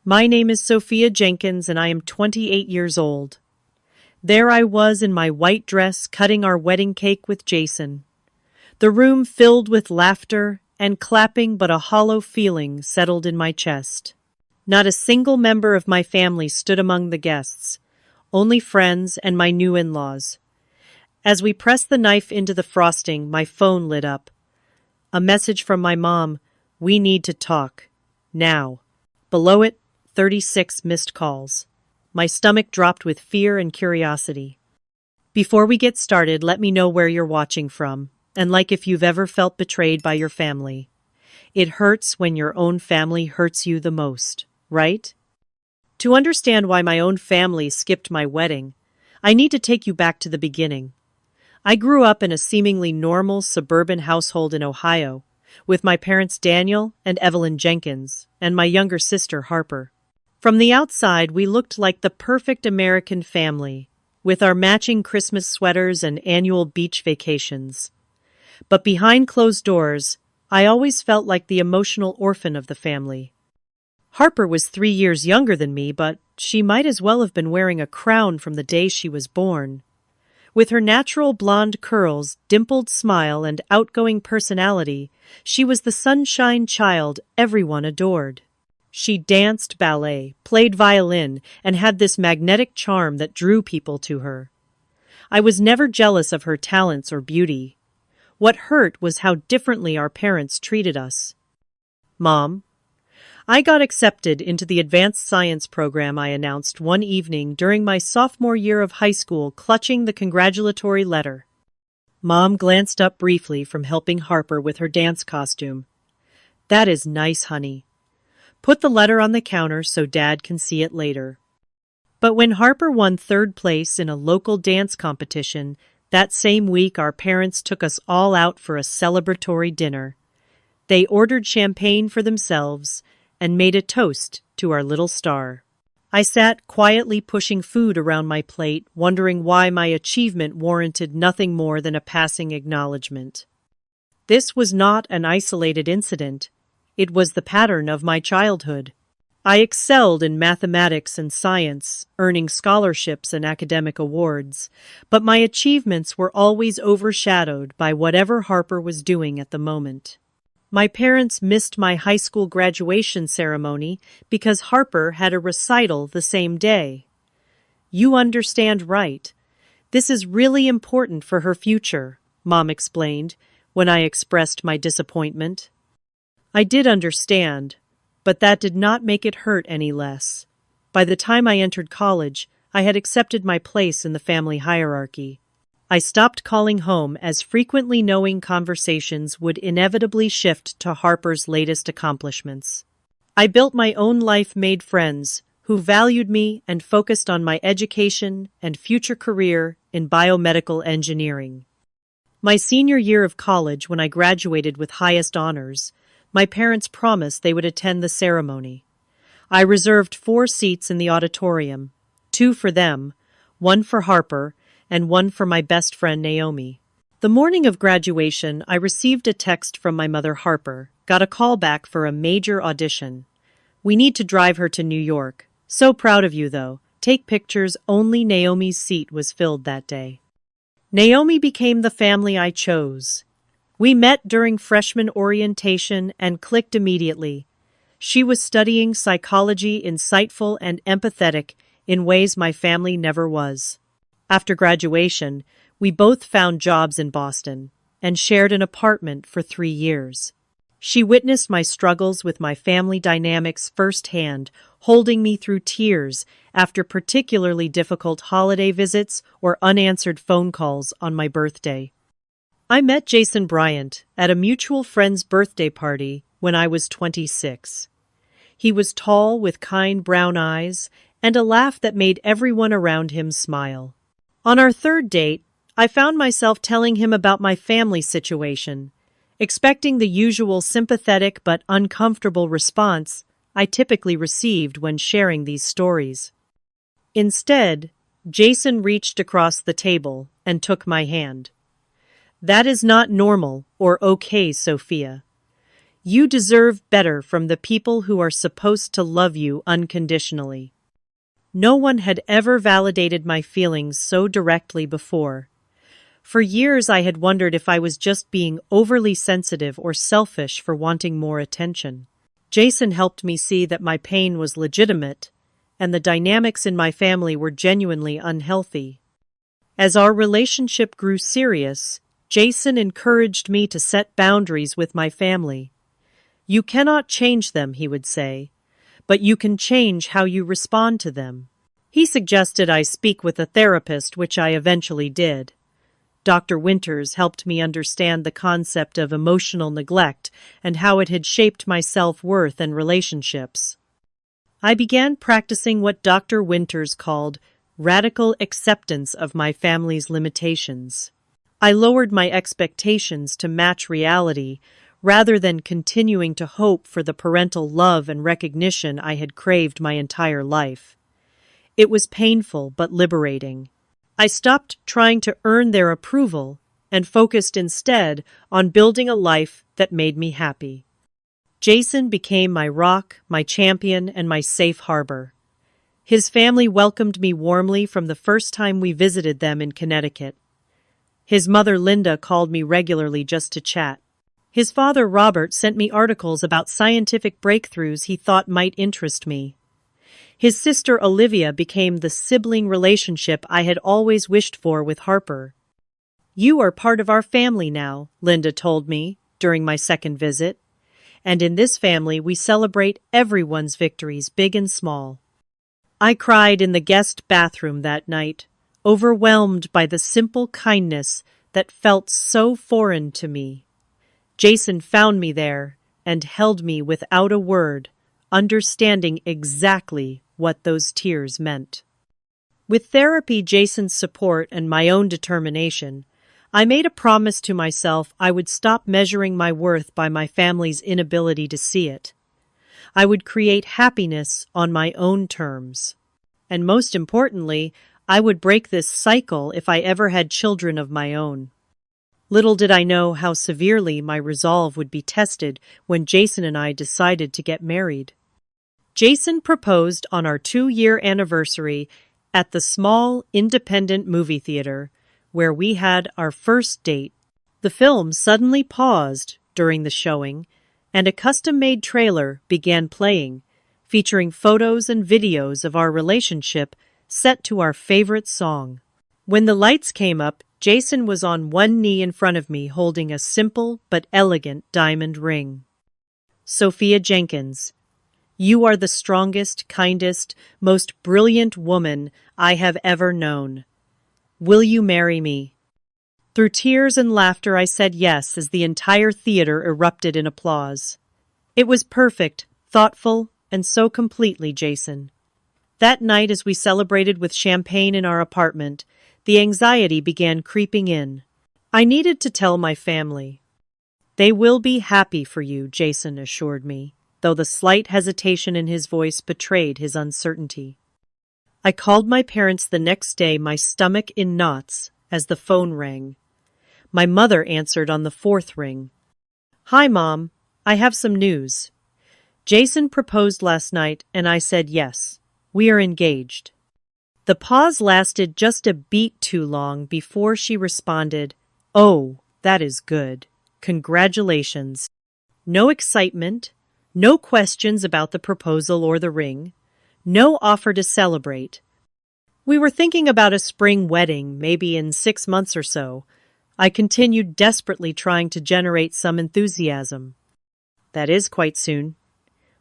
My name is Sophia Jenkins and I am 28 years old. There I was in my white dress cutting our wedding cake with Jason. The room filled with laughter and clapping, but a hollow feeling settled in my chest. Not a single member of my family stood among the guests, only friends and my new in-laws. As we pressed the knife into the frosting, my phone lit up. A message from my mom: "We need to talk. Now." Below it, 36 missed calls. My stomach dropped with fear and curiosity. Before we get started, let me know where you're watching from, and like if you've ever felt betrayed by your family. It hurts when your own family hurts you the most, right? To understand why my own family skipped my wedding, I need to take you back to the beginning. I grew up in a seemingly normal suburban household in Ohio, with my parents Daniel and Evelyn Jenkins, and my younger sister Harper. From the outside, we looked like the perfect American family, with our matching Christmas sweaters and annual beach vacations. But behind closed doors, I always felt like the emotional orphan of the family. Harper was 3 years younger than me, but she might as well have been wearing a crown from the day she was born. With her natural blonde curls, dimpled smile, and outgoing personality, she was the sunshine child everyone adored. She danced ballet, played violin, and had this magnetic charm that drew people to her. I was never jealous of her talents or beauty. What hurt was how differently our parents treated us. Mom, I got accepted into the advanced science program, I announced one evening during my sophomore year of high school, clutching the congratulatory letter. Mom glanced up briefly from helping Harper with her dance costume. That is nice, honey. Put the letter on the counter so Dad can see it later. But when Harper won third place in a local dance competition, that same week our parents took us all out for a celebratory dinner. They ordered champagne for themselves and made a toast to our little star. I sat quietly pushing food around my plate, wondering why my achievement warranted nothing more than a passing acknowledgement. This was not an isolated incident. It was the pattern of my childhood. I excelled in mathematics and science, earning scholarships and academic awards, but my achievements were always overshadowed by whatever Harper was doing at the moment. My parents missed my high school graduation ceremony because Harper had a recital the same day. You understand, right? This is really important for her future, Mom explained when I expressed my disappointment. I did understand, but that did not make it hurt any less. By the time I entered college, I had accepted my place in the family hierarchy. I stopped calling home as frequently, knowing conversations would inevitably shift to Harper's latest accomplishments. I built my own life, made friends who valued me, and focused on my education and future career in biomedical engineering. My senior year of college, when I graduated with highest honors, my parents promised they would attend the ceremony. I reserved 4 seats in the auditorium, 2 for them, 1 for Harper, and 1 for my best friend Naomi. The morning of graduation, I received a text from my mother Harper, got a call back for a major audition. We need to drive her to New York. So proud of you, though. Take pictures. Only Naomi's seat was filled that day. Naomi became the family I chose. We met during freshman orientation and clicked immediately. She was studying psychology, insightful and empathetic in ways my family never was. After graduation, we both found jobs in Boston and shared an apartment for 3 years. She witnessed my struggles with my family dynamics firsthand, holding me through tears after particularly difficult holiday visits or unanswered phone calls on my birthday. I met Jason Bryant at a mutual friend's birthday party when I was 26. He was tall with kind brown eyes and a laugh that made everyone around him smile. On our third date, I found myself telling him about my family situation, expecting the usual sympathetic but uncomfortable response I typically received when sharing these stories. Instead, Jason reached across the table and took my hand. That is not normal or okay, Sophia. You deserve better from the people who are supposed to love you unconditionally. No one had ever validated my feelings so directly before. For years, I had wondered if I was just being overly sensitive or selfish for wanting more attention. Jason helped me see that my pain was legitimate, and the dynamics in my family were genuinely unhealthy. As our relationship grew serious, Jason encouraged me to set boundaries with my family. You cannot change them, he would say, but you can change how you respond to them. He suggested I speak with a therapist, which I eventually did. Dr. Winters helped me understand the concept of emotional neglect and how it had shaped my self-worth and relationships. I began practicing what Dr. Winters called radical acceptance of my family's limitations. I lowered my expectations to match reality rather than continuing to hope for the parental love and recognition I had craved my entire life. It was painful but liberating. I stopped trying to earn their approval and focused instead on building a life that made me happy. Jason became my rock, my champion, and my safe harbor. His family welcomed me warmly from the first time we visited them in Connecticut. His mother Linda called me regularly just to chat. His father Robert sent me articles about scientific breakthroughs he thought might interest me. His sister Olivia became the sibling relationship I had always wished for with Harper. You are part of our family now, Linda told me during my second visit. And in this family we celebrate everyone's victories, big and small. I cried in the guest bathroom that night, overwhelmed by the simple kindness that felt so foreign to me. Jason found me there and held me without a word, understanding exactly what those tears meant. With therapy, Jason's support, and my own determination, I made a promise to myself I would stop measuring my worth by my family's inability to see it. I would create happiness on my own terms. And most importantly, I would break this cycle if I ever had children of my own. Little did I know how severely my resolve would be tested when Jason and I decided to get married. Jason proposed on our 2-year anniversary at the small, independent movie theater where we had our first date. The film suddenly paused during the showing, and a custom-made trailer began playing, featuring photos and videos of our relationship set to our favorite song. When the lights came up, Jason was on one knee in front of me holding a simple but elegant diamond ring. Sophia Jenkins, you are the strongest, kindest, most brilliant woman I have ever known. Will you marry me? Through tears and laughter I said yes as the entire theater erupted in applause. It was perfect, thoughtful, and so completely Jason. That night, as we celebrated with champagne in our apartment, the anxiety began creeping in. I needed to tell my family. They will be happy for you, Jason assured me, though the slight hesitation in his voice betrayed his uncertainty. I called my parents the next day, my stomach in knots, as the phone rang. My mother answered on the 4th ring. Hi, Mom. I have some news. Jason proposed last night, and I said yes. We are engaged. The pause lasted just a beat too long before she responded, Oh, that is good. Congratulations. No excitement, no questions about the proposal or the ring, no offer to celebrate. We were thinking about a spring wedding, maybe in 6 months or so. I continued desperately trying to generate some enthusiasm. That is quite soon.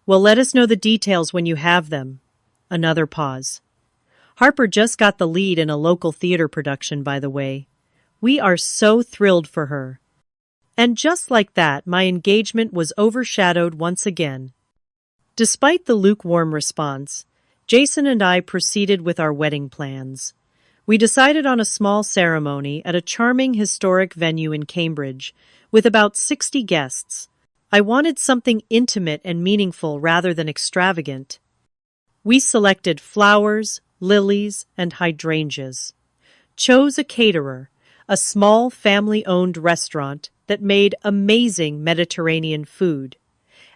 Well, let us know the details when you have them. Another pause. Harper just got the lead in a local theater production, by the way. We are so thrilled for her. And just like that, my engagement was overshadowed once again. Despite the lukewarm response, Jason and I proceeded with our wedding plans. We decided on a small ceremony at a charming historic venue in Cambridge, with about 60 guests. I wanted something intimate and meaningful rather than extravagant. We selected flowers, lilies, and hydrangeas. Chose a caterer, a small family-owned restaurant that made amazing Mediterranean food.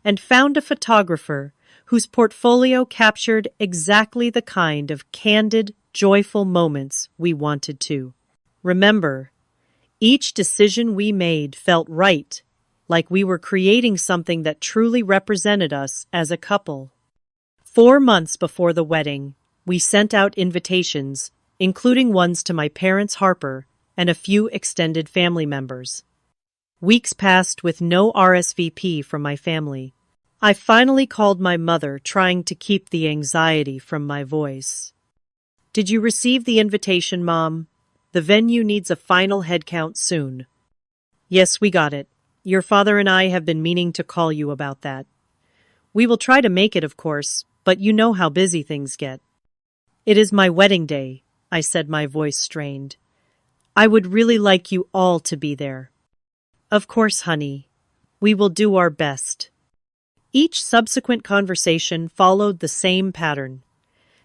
and found a photographer whose portfolio captured exactly the kind of candid, joyful moments we wanted to. Remember, each decision we made felt right, like we were creating something that truly represented us as a couple. 4 months before the wedding, we sent out invitations, including ones to my parents, Harper, and a few extended family members. Weeks passed with no RSVP from my family. I finally called my mother, trying to keep the anxiety from my voice. "Did you receive the invitation, Mom? The venue needs a final head count soon." "Yes, we got it. Your father and I have been meaning to call you about that. We will try to make it, of course, but you know how busy things get." "It is my wedding day," I said, my voice strained. "I would really like you all to be there." "Of course, honey. We will do our best." Each subsequent conversation followed the same pattern.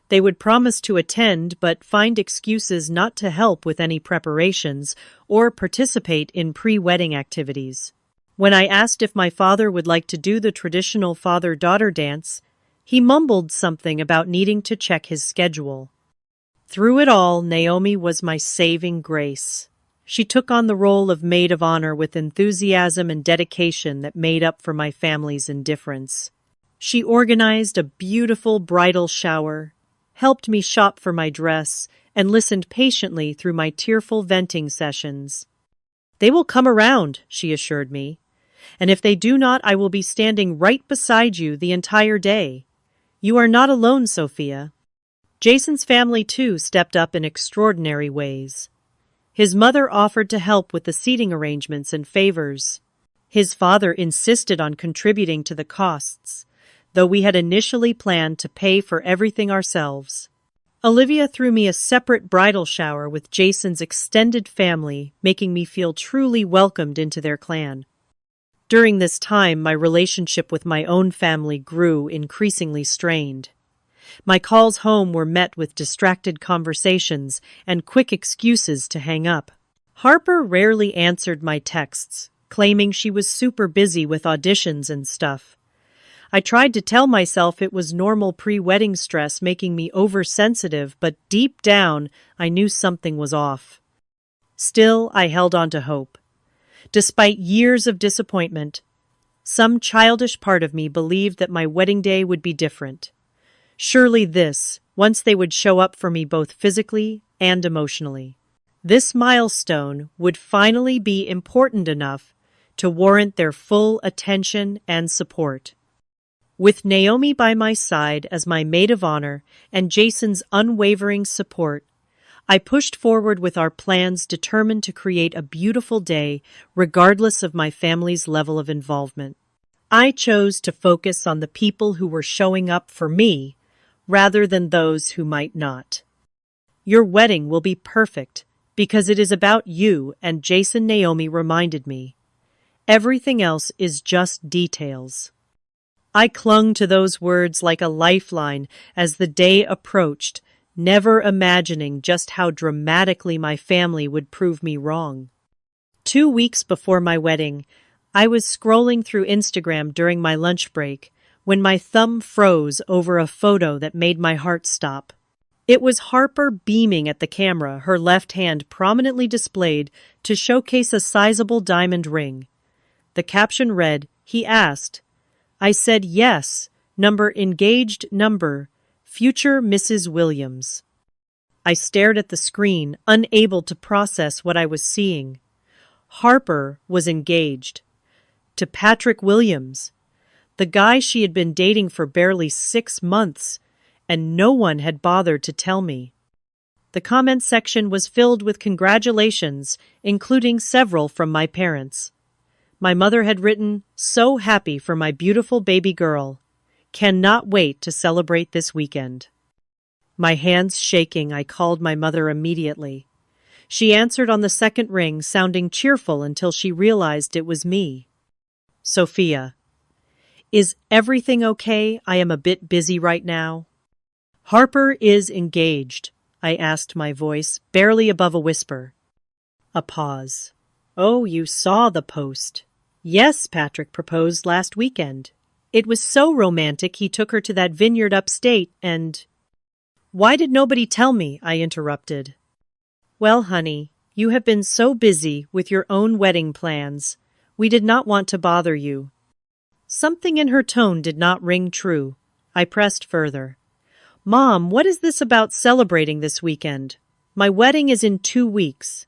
They would promise to attend but find excuses not to help with any preparations or participate in pre-wedding activities. When I asked if my father would like to do the traditional father-daughter dance, he mumbled something about needing to check his schedule. Through it all, Naomi was my saving grace. She took on the role of maid of honor with enthusiasm and dedication that made up for my family's indifference. She organized a beautiful bridal shower, helped me shop for my dress, and listened patiently through my tearful venting sessions. "They will come around," she assured me, "and if they do not, I will be standing right beside you the entire day. You are not alone, Sophia." Jason's family, too, stepped up in extraordinary ways. His mother offered to help with the seating arrangements and favors. His father insisted on contributing to the costs, though we had initially planned to pay for everything ourselves. Olivia threw me a separate bridal shower with Jason's extended family, making me feel truly welcomed into their clan. During this time, my relationship with my own family grew increasingly strained. My calls home were met with distracted conversations and quick excuses to hang up. Harper rarely answered my texts, claiming she was super busy with auditions and stuff. I tried to tell myself it was normal pre-wedding stress making me oversensitive, but deep down, I knew something was off. Still, I held on to hope. Despite years of disappointment, some childish part of me believed that my wedding day would be different. Surely once they would show up for me both physically and emotionally. This milestone would finally be important enough to warrant their full attention and support. With Naomi by my side as my maid of honor and Jason's unwavering support, I pushed forward with our plans, determined to create a beautiful day regardless of my family's level of involvement. I chose to focus on the people who were showing up for me rather than those who might not. "Your wedding will be perfect because it is about you," and Jason, Naomi reminded me. "Everything else is just details." I clung to those words like a lifeline as the day approached, never imagining just how dramatically my family would prove me wrong. 2 weeks before my wedding, I was scrolling through Instagram during my lunch break when my thumb froze over a photo that made my heart stop. It was Harper beaming at the camera, her left hand prominently displayed to showcase a sizable diamond ring. The caption read, "He asked." I said yes, engaged number, future Mrs. Williams. I stared at the screen, unable to process what I was seeing. Harper was engaged. To Patrick Williams, the guy she had been dating for barely 6 months, and no one had bothered to tell me. The comment section was filled with congratulations, including several from my parents. My mother had written, "So happy for my beautiful baby girl. Cannot wait to celebrate this weekend." My hands shaking, I called my mother immediately. She answered on the second ring, sounding cheerful until she realized it was me. "Sophia, is everything okay? I am a bit busy right now." "Harper is engaged," I asked, my voice barely above a whisper. A pause. "Oh, you saw the post." "Yes, Patrick proposed last weekend." It was so romantic he took her to that vineyard upstate and— Why did nobody tell me? I interrupted. Well, honey, you have been so busy with your own wedding plans. We did not want to bother you. Something in her tone did not ring true. I pressed further. Mom, what is this about celebrating this weekend? My wedding is in 2 weeks.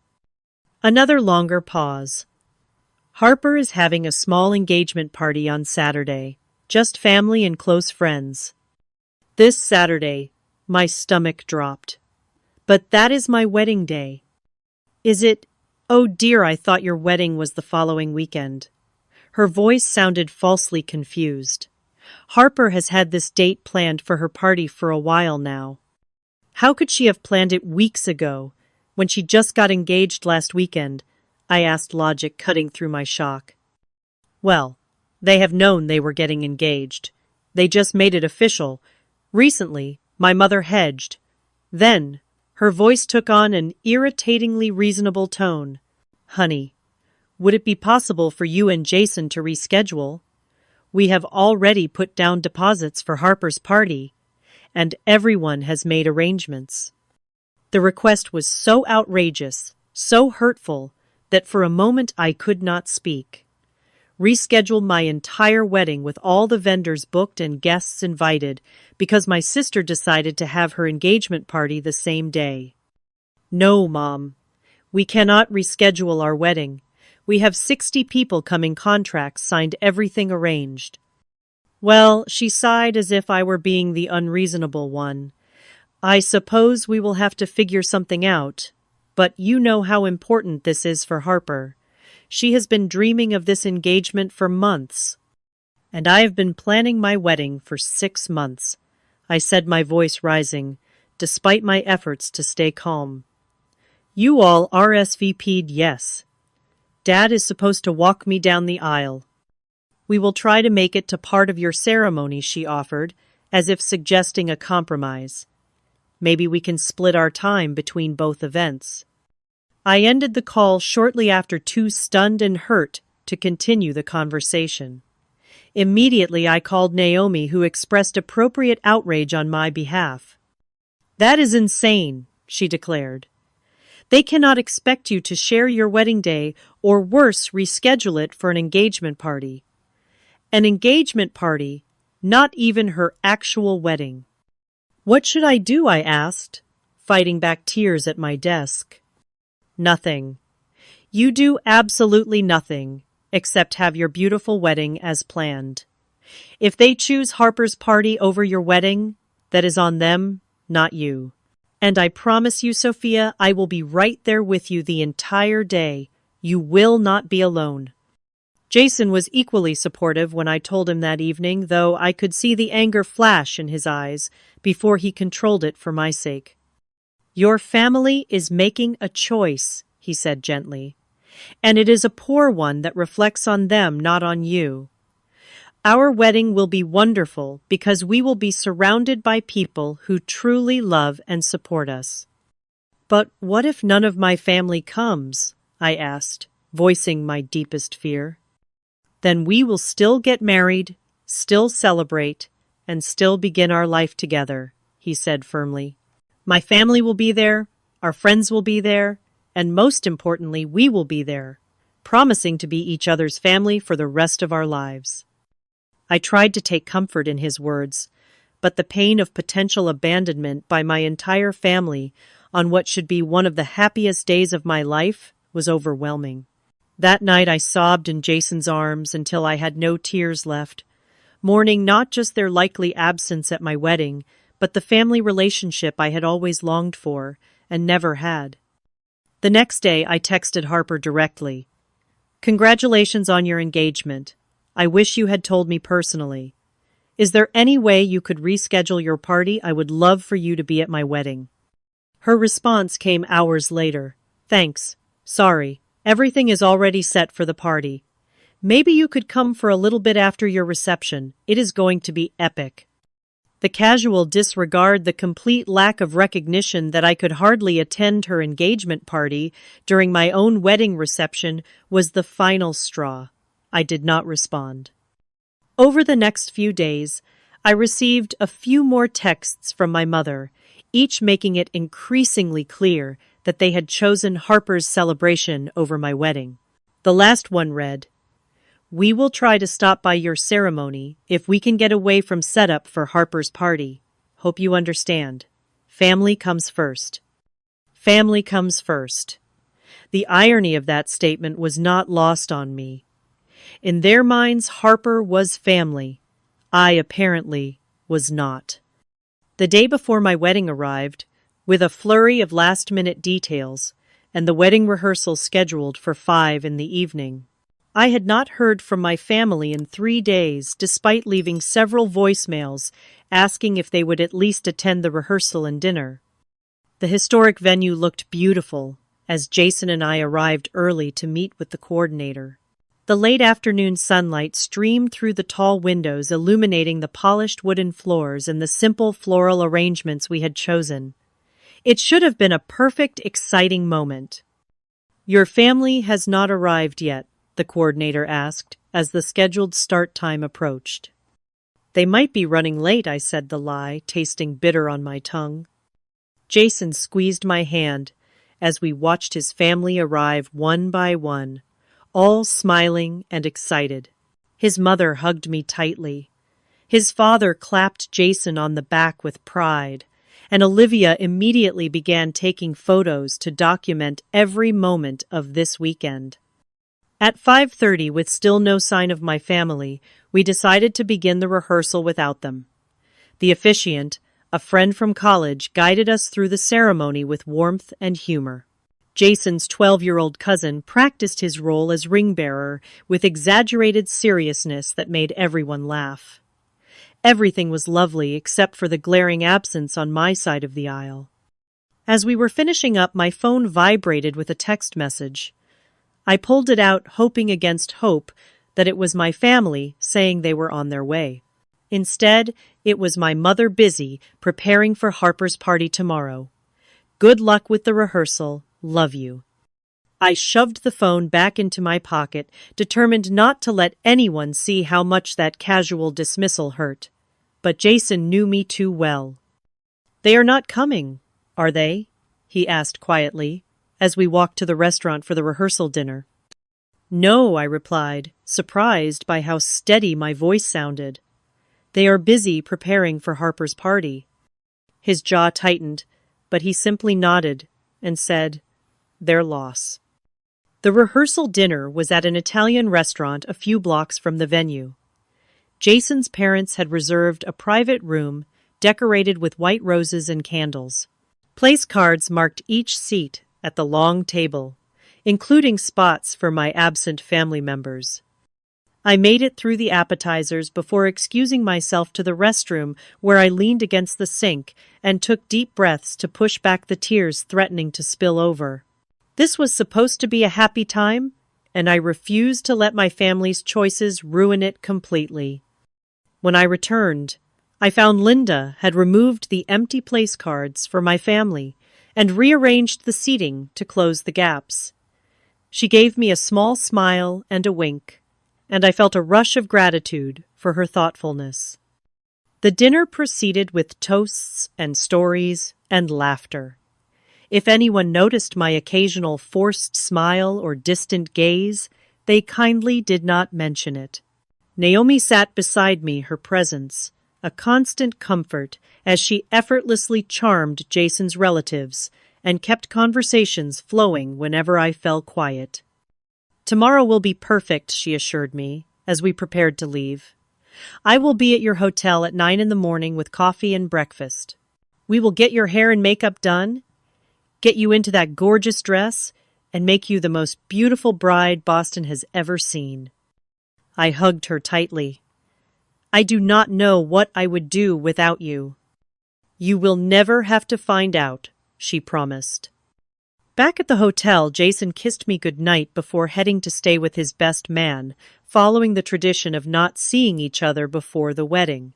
Another longer pause. Harper is having a small engagement party on Saturday. Just family and close friends. This Saturday, my stomach dropped. But that is my wedding day. Is it? Oh dear, I thought your wedding was the following weekend. Her voice sounded falsely confused. Harper has had this date planned for her party for a while now. How could she have planned it weeks ago, when she just got engaged last weekend? I asked, logic cutting through my shock. Well, they have known they were getting engaged. They just made it official. Recently, my mother hedged. Then, her voice took on an irritatingly reasonable tone. Honey, would it be possible for you and Jason to reschedule? We have already put down deposits for Harper's party, and everyone has made arrangements. The request was so outrageous, so hurtful, that for a moment I could not speak. Reschedule my entire wedding with all the vendors booked and guests invited because my sister decided to have her engagement party the same day. No, Mom. We cannot reschedule our wedding. We have 60 people coming, contracts signed, everything arranged. Well, she sighed as if I were being the unreasonable one. I suppose we will have to figure something out, but you know how important this is for Harper. She has been dreaming of this engagement for months. And I have been planning my wedding for 6 months, I said, my voice rising, despite my efforts to stay calm. You all RSVP'd yes. Dad is supposed to walk me down the aisle. We will try to make it to part of your ceremony, she offered, as if suggesting a compromise. Maybe we can split our time between both events. I ended the call shortly after, too stunned and hurt to continue the conversation. Immediately I called Naomi, who expressed appropriate outrage on my behalf. That is insane, she declared. They cannot expect you to share your wedding day, or worse, reschedule it for an engagement party. An engagement party, not even her actual wedding. What should I do? I asked, fighting back tears at my desk. Nothing. You do absolutely nothing, except have your beautiful wedding as planned. If they choose Harper's party over your wedding, that is on them, not you. And I promise you, Sophia, I will be right there with you the entire day. You will not be alone. Jason was equally supportive when I told him that evening, though I could see the anger flash in his eyes before he controlled it for my sake. Your family is making a choice, he said gently, and it is a poor one that reflects on them, not on you. Our wedding will be wonderful because we will be surrounded by people who truly love and support us. But what if none of my family comes? I asked, voicing my deepest fear. Then we will still get married, still celebrate, and still begin our life together, he said firmly. My family will be there, our friends will be there, and most importantly, we will be there, promising to be each other's family for the rest of our lives. I tried to take comfort in his words, but the pain of potential abandonment by my entire family on what should be one of the happiest days of my life was overwhelming. That night I sobbed in Jason's arms until I had no tears left, mourning not just their likely absence at my wedding, but the family relationship I had always longed for and never had. The next day I texted Harper directly. Congratulations on your engagement. I wish you had told me personally. Is there any way you could reschedule your party? I would love for you to be at my wedding. Her response came hours later. Thanks. Sorry. Everything is already set for the party. Maybe you could come for a little bit after your reception. It is going to be epic. The casual disregard, the complete lack of recognition that I could hardly attend her engagement party during my own wedding reception was the final straw. I did not respond. Over the next few days, I received a few more texts from my mother, each making it increasingly clear that they had chosen Harper's celebration over my wedding. The last one read, "We will try to stop by your ceremony if we can get away from setup for Harper's party. Hope you understand. Family comes first." Family comes first. The irony of that statement was not lost on me. In their minds, Harper was family. I apparently was not. The day before my wedding arrived, with a flurry of last-minute details, and the wedding rehearsal scheduled for 5 in the evening. I had not heard from my family in 3 days, despite leaving several voicemails asking if they would at least attend the rehearsal and dinner. The historic venue looked beautiful as Jason and I arrived early to meet with the coordinator. The late afternoon sunlight streamed through the tall windows, illuminating the polished wooden floors and the simple floral arrangements we had chosen. It should have been a perfect, exciting moment. "Your family has not arrived yet," the coordinator asked as the scheduled start time approached. "They might be running late," I said the lie, tasting bitter on my tongue. Jason squeezed my hand as we watched his family arrive one by one, all smiling and excited. His mother hugged me tightly. His father clapped Jason on the back with pride, and Olivia immediately began taking photos to document every moment of this weekend. At 5:30, with still no sign of my family, we decided to begin the rehearsal without them. The officiant, a friend from college, guided us through the ceremony with warmth and humor. Jason's 12-year-old cousin practiced his role as ring-bearer with exaggerated seriousness that made everyone laugh. Everything was lovely except for the glaring absence on my side of the aisle. As we were finishing up, my phone vibrated with a text message. I pulled it out, hoping against hope that it was my family saying they were on their way. Instead, it was my mother busy preparing for Harper's party tomorrow. "Good luck with the rehearsal. Love you." I shoved the phone back into my pocket, determined not to let anyone see how much that casual dismissal hurt. But Jason knew me too well. "They are not coming, are they?" he asked quietly, as we walked to the restaurant for the rehearsal dinner. "No," I replied, surprised by how steady my voice sounded. "They are busy preparing for Harper's party." His jaw tightened, but he simply nodded and said, "Their loss." The rehearsal dinner was at an Italian restaurant a few blocks from the venue. Jason's parents had reserved a private room decorated with white roses and candles. Place cards marked each seat at the long table, including spots for my absent family members. I made it through the appetizers before excusing myself to the restroom, where I leaned against the sink and took deep breaths to push back the tears threatening to spill over. This was supposed to be a happy time, and I refused to let my family's choices ruin it completely. When I returned, I found Linda had removed the empty place cards for my family and rearranged the seating to close the gaps. She gave me a small smile and a wink, and I felt a rush of gratitude for her thoughtfulness. The dinner proceeded with toasts and stories and laughter. If anyone noticed my occasional forced smile or distant gaze, they kindly did not mention it. Naomi sat beside me, her presence a constant comfort as she effortlessly charmed Jason's relatives and kept conversations flowing whenever I fell quiet. "Tomorrow will be perfect," she assured me as we prepared to leave. "I will be at your hotel at 9 in the morning with coffee and breakfast. We will get your hair and makeup done, get you into that gorgeous dress, and make you the most beautiful bride Boston has ever seen." I hugged her tightly. "I do not know what I would do without you." "You will never have to find out," she promised. Back at the hotel, Jason kissed me goodnight before heading to stay with his best man, following the tradition of not seeing each other before the wedding.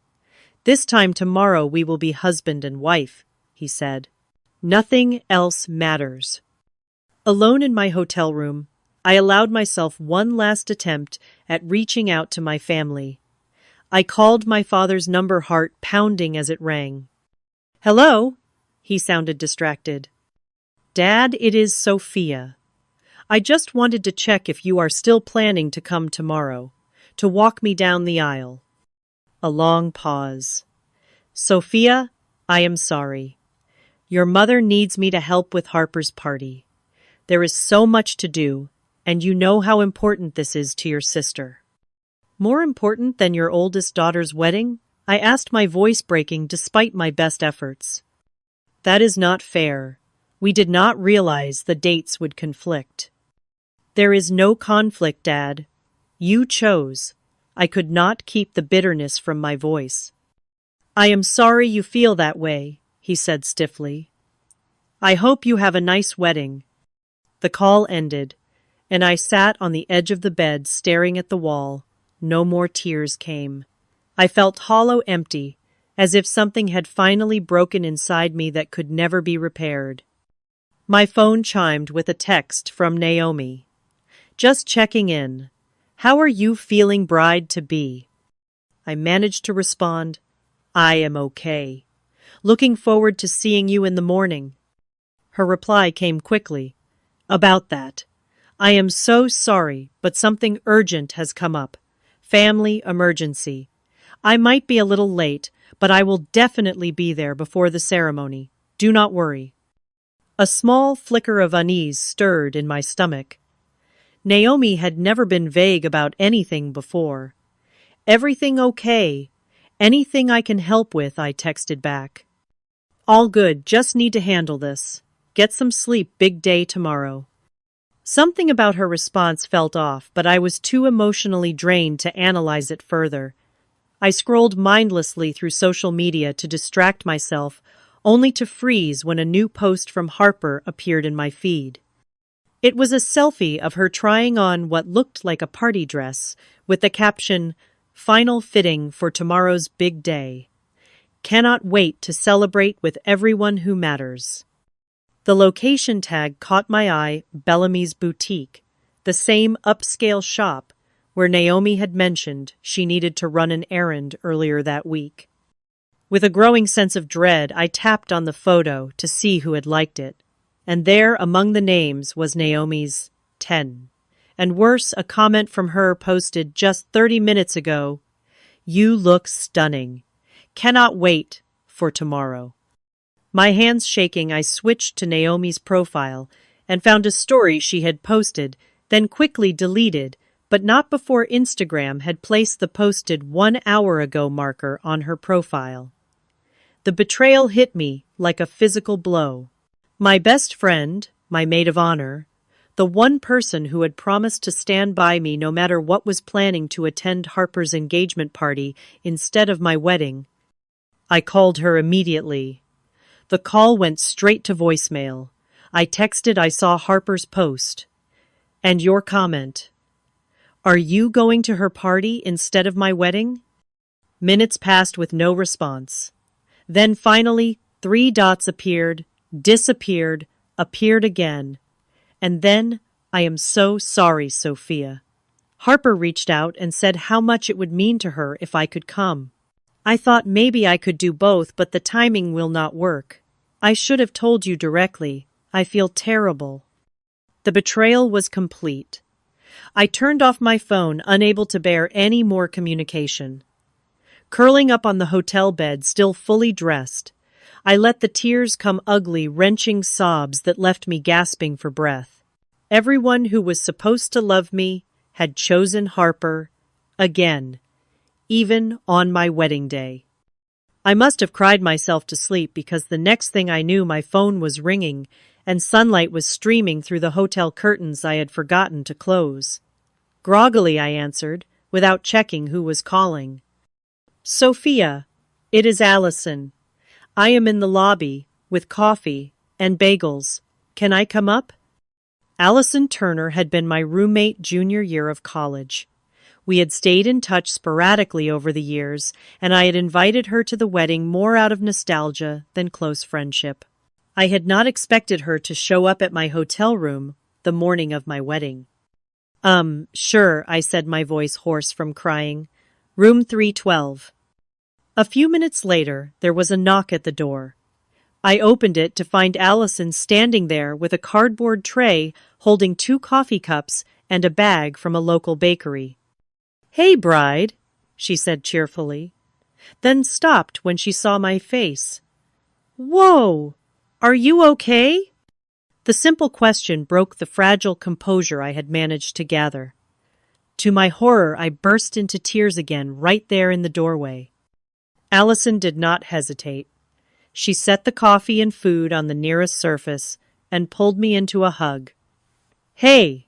"This time tomorrow we will be husband and wife," he said. "Nothing else matters." Alone in my hotel room, I allowed myself one last attempt at reaching out to my family. I called my father's number, heart pounding as it rang. Hello? He sounded distracted. Dad, it is Sophia. I just wanted to check if you are still planning to come tomorrow, to walk me down the aisle. A long pause. Sophia, I am sorry. Your mother needs me to help with Harper's party. There is so much to do, and you know how important this is to your sister. More important than your oldest daughter's wedding? I asked, my voice breaking despite my best efforts. That is not fair. We did not realize the dates would conflict. There is no conflict, Dad. You chose. I could not keep the bitterness from my voice. I am sorry you feel that way, he said stiffly. I hope you have a nice wedding. The call ended, and I sat on the edge of the bed staring at the wall. No more tears came. I felt hollow, empty, as if something had finally broken inside me that could never be repaired. My phone chimed with a text from Naomi. Just checking in. How are you feeling, bride-to-be? I managed to respond, I am okay. Looking forward to seeing you in the morning. Her reply came quickly. About that. I am so sorry, but something urgent has come up. Family emergency. I might be a little late, but I will definitely be there before the ceremony. Do not worry. A small flicker of unease stirred in my stomach. Naomi had never been vague about anything before. Everything okay? Anything I can help with, I texted back. All good, just need to handle this. Get some sleep, big day tomorrow. Something about her response felt off, but I was too emotionally drained to analyze it further. I scrolled mindlessly through social media to distract myself, only to freeze when a new post from Harper appeared in my feed. It was a selfie of her trying on what looked like a party dress, with the caption, "Final fitting for tomorrow's big day. Cannot wait to celebrate with everyone who matters." The location tag caught my eye, Bellamy's Boutique, the same upscale shop where Naomi had mentioned she needed to run an errand earlier that week. With a growing sense of dread, I tapped on the photo to see who had liked it, and there among the names was Naomi's 10. And worse, a comment from her posted just 30 minutes ago. You look stunning. Cannot wait for tomorrow. My hands shaking, I switched to Naomi's profile and found a story she had posted, then quickly deleted, but not before Instagram had placed the posted 1 hour ago marker on her profile. The betrayal hit me like a physical blow. My best friend, my maid of honor, the one person who had promised to stand by me no matter what, was planning to attend Harper's engagement party instead of my wedding. I called her immediately. The call went straight to voicemail. I texted I saw Harper's post. And your comment. Are you going to her party instead of my wedding? Minutes passed with no response. Then finally, 3 dots appeared, disappeared, appeared again. And then, I am so sorry, Sophia. Harper reached out and said how much it would mean to her if I could come. I thought maybe I could do both, but the timing will not work. I should have told you directly. I feel terrible. The betrayal was complete. I turned off my phone, unable to bear any more communication. Curling up on the hotel bed, still fully dressed, I let the tears come, ugly, wrenching sobs that left me gasping for breath. Everyone who was supposed to love me had chosen Harper again, even on my wedding day. I must have cried myself to sleep because the next thing I knew, my phone was ringing and sunlight was streaming through the hotel curtains I had forgotten to close. Groggily, I answered, without checking who was calling. Sophia, it is Allison. I am in the lobby with coffee and bagels. Can I come up? Allison Turner had been my roommate junior year of college. We had stayed in touch sporadically over the years, and I had invited her to the wedding more out of nostalgia than close friendship. I had not expected her to show up at my hotel room the morning of my wedding. Sure, I said, my voice hoarse from crying. Room 312. A few minutes later, there was a knock at the door. I opened it to find Allison standing there with a cardboard tray holding 2 coffee cups and a bag from a local bakery. "Hey, bride," she said cheerfully, then stopped when she saw my face. "Whoa! Are you okay?" The simple question broke the fragile composure I had managed to gather. To my horror, I burst into tears again right there in the doorway. Allison did not hesitate. She set the coffee and food on the nearest surface and pulled me into a hug. "Hey,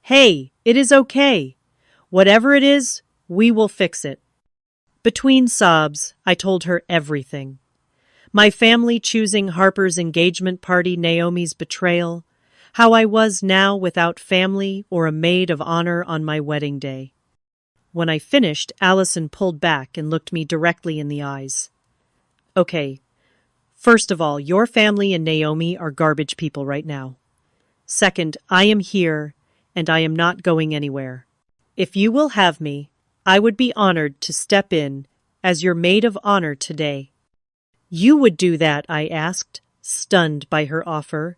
hey, it is okay. Whatever it is, we will fix it." Between sobs, I told her everything. My family choosing Harper's engagement party, Naomi's betrayal, how I was now without family or a maid of honor on my wedding day. When I finished, Allison pulled back and looked me directly in the eyes. "Okay, first of all, your family and Naomi are garbage people right now. Second, I am here, and I am not going anywhere. If you will have me, I would be honored to step in as your maid of honor today." "You would do that?" I asked, stunned by her offer.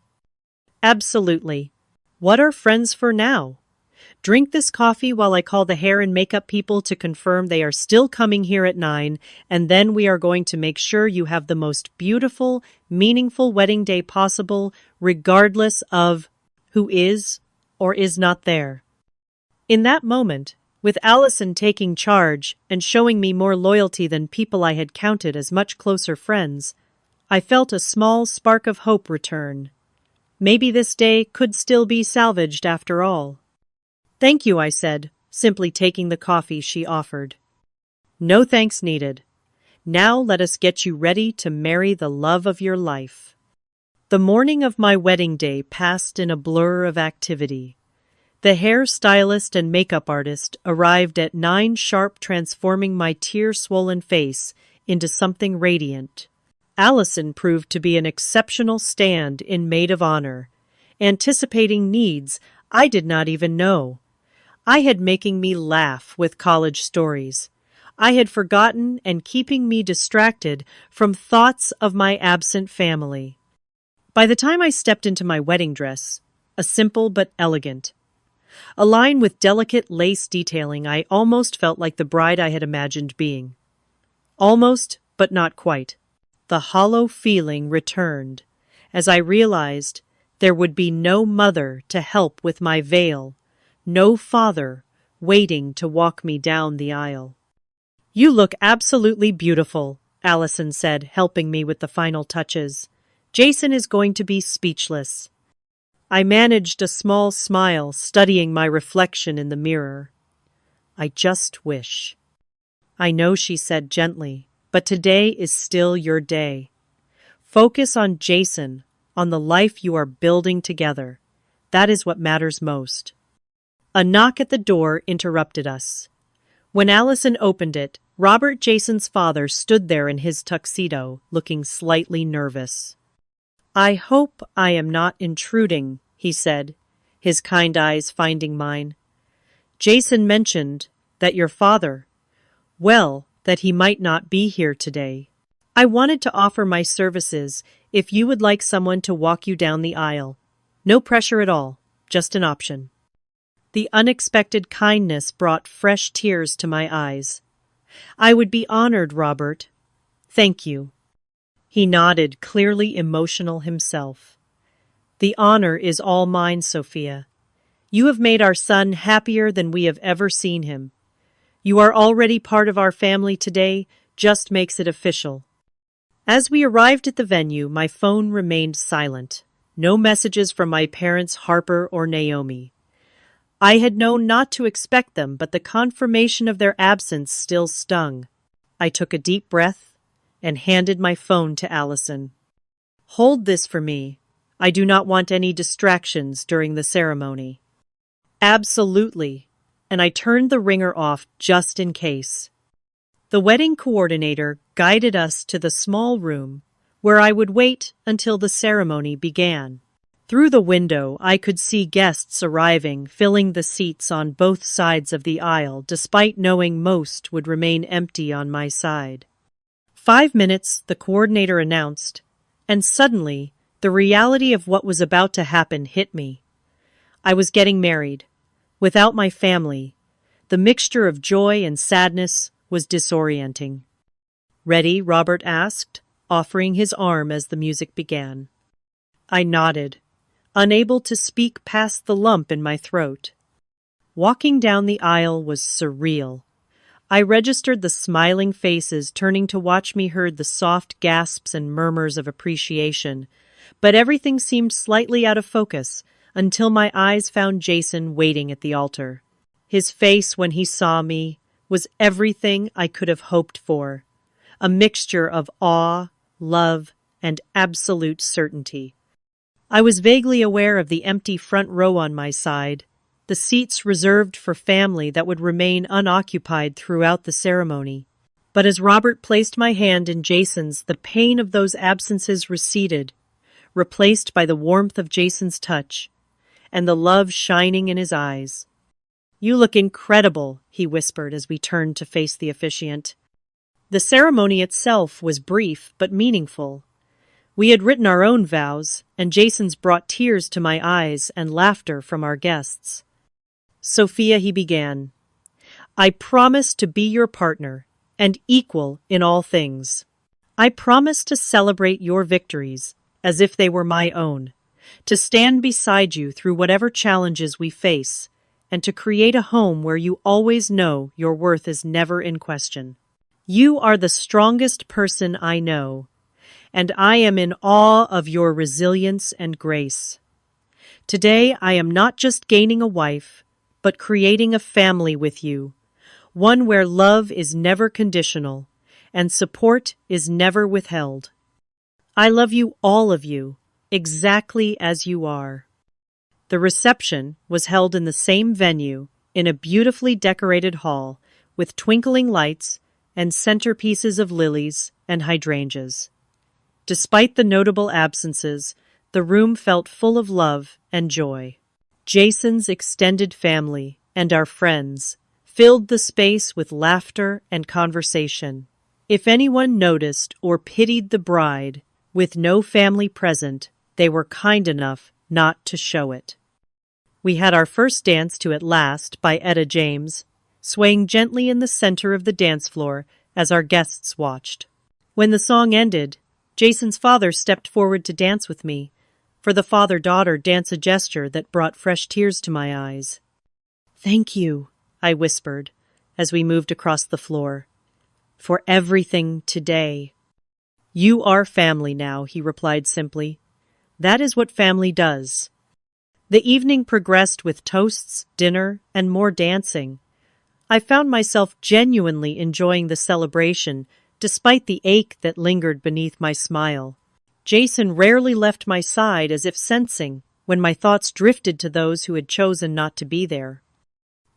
"Absolutely. What are friends for now? Drink this coffee while I call the hair and makeup people to confirm they are still coming here at 9, and then we are going to make sure you have the most beautiful, meaningful wedding day possible, regardless of who is or is not there." In that moment, with Allison taking charge and showing me more loyalty than people I had counted as much closer friends, I felt a small spark of hope return. Maybe this day could still be salvaged after all. "Thank you," I said, simply taking the coffee she offered. "No thanks needed. Now let us get you ready to marry the love of your life." The morning of my wedding day passed in a blur of activity. The hairstylist and makeup artist arrived at 9 sharp, transforming my tear-swollen face into something radiant. Allison proved to be an exceptional stand-in maid of honor, anticipating needs I did not even know. I had making me laugh with college stories. I had forgotten and keeping me distracted from thoughts of my absent family. By the time I stepped into my wedding dress, a simple but elegant, aligned with delicate lace detailing, I almost felt like the bride I had imagined being. Almost, but not quite. The hollow feeling returned as I realized there would be no mother to help with my veil, no father waiting to walk me down the aisle. "You look absolutely beautiful," Allison said, helping me with the final touches. "Jason is going to be speechless." I managed a small smile, studying my reflection in the mirror. "I just wish." "I know," she said gently, "but today is still your day. Focus on Jason, on the life you are building together. That is what matters most." A knock at the door interrupted us. When Allison opened it, Robert, Jason's father, stood there in his tuxedo, looking slightly nervous. "I hope I am not intruding," he said, his kind eyes finding mine. "Jason mentioned that your father, well, that he might not be here today. I wanted to offer my services if you would like someone to walk you down the aisle. No pressure at all, just an option." The unexpected kindness brought fresh tears to my eyes. "I would be honored, Robert. Thank you." He nodded, clearly emotional himself. "The honor is all mine, Sophia. You have made our son happier than we have ever seen him. You are already part of our family today, just makes it official." As we arrived at the venue, my phone remained silent. No messages from my parents, Harper or Naomi. I had known not to expect them, but the confirmation of their absence still stung. I took a deep breath and handed my phone to Allison. "Hold this for me. I do not want any distractions during the ceremony." "Absolutely," and I turned the ringer off just in case. The wedding coordinator guided us to the small room where I would wait until the ceremony began. Through the window, I could see guests arriving, filling the seats on both sides of the aisle, despite knowing most would remain empty on my side. 5 minutes, the coordinator announced, and suddenly, the reality of what was about to happen hit me. I was getting married, without my family. The mixture of joy and sadness was disorienting. "Ready?" Robert asked, offering his arm as the music began. I nodded, unable to speak past the lump in my throat. Walking down the aisle was surreal. I registered the smiling faces turning to watch me, heard the soft gasps and murmurs of appreciation, but everything seemed slightly out of focus until my eyes found Jason waiting at the altar. His face when he saw me was everything I could have hoped for, a mixture of awe, love, and absolute certainty. I was vaguely aware of the empty front row on my side, the seats reserved for family that would remain unoccupied throughout the ceremony. But as Robert placed my hand in Jason's, the pain of those absences receded, replaced by the warmth of Jason's touch and the love shining in his eyes. "You look incredible," he whispered as we turned to face the officiant. The ceremony itself was brief but meaningful. We had written our own vows, and Jason's brought tears to my eyes and laughter from our guests. "Sophia," he began, "I promise to be your partner and equal in all things. I promise to celebrate your victories as if they were my own, to stand beside you through whatever challenges we face, and to create a home where you always know your worth is never in question. You are the strongest person I know, and I am in awe of your resilience and grace. Today I am not just gaining a wife, but creating a family with you, one where love is never conditional and support is never withheld. I love you, all of you, exactly as you are." The reception was held in the same venue, in a beautifully decorated hall, with twinkling lights and centerpieces of lilies and hydrangeas. Despite the notable absences, the room felt full of love and joy. Jason's extended family and our friends filled the space with laughter and conversation. If anyone noticed or pitied the bride, with no family present, they were kind enough not to show it. We had our first dance to "At Last" by Etta James, swaying gently in the center of the dance floor as our guests watched. When the song ended, Jason's father stepped forward to dance with me. For the father-daughter dance, a gesture that brought fresh tears to my eyes. "Thank you," I whispered as we moved across the floor, "for everything today." "You are family now," he replied simply. "That is what family does." The evening progressed with toasts, dinner, and more dancing. I found myself genuinely enjoying the celebration, despite the ache that lingered beneath my smile. Jason rarely left my side, as if sensing when my thoughts drifted to those who had chosen not to be there.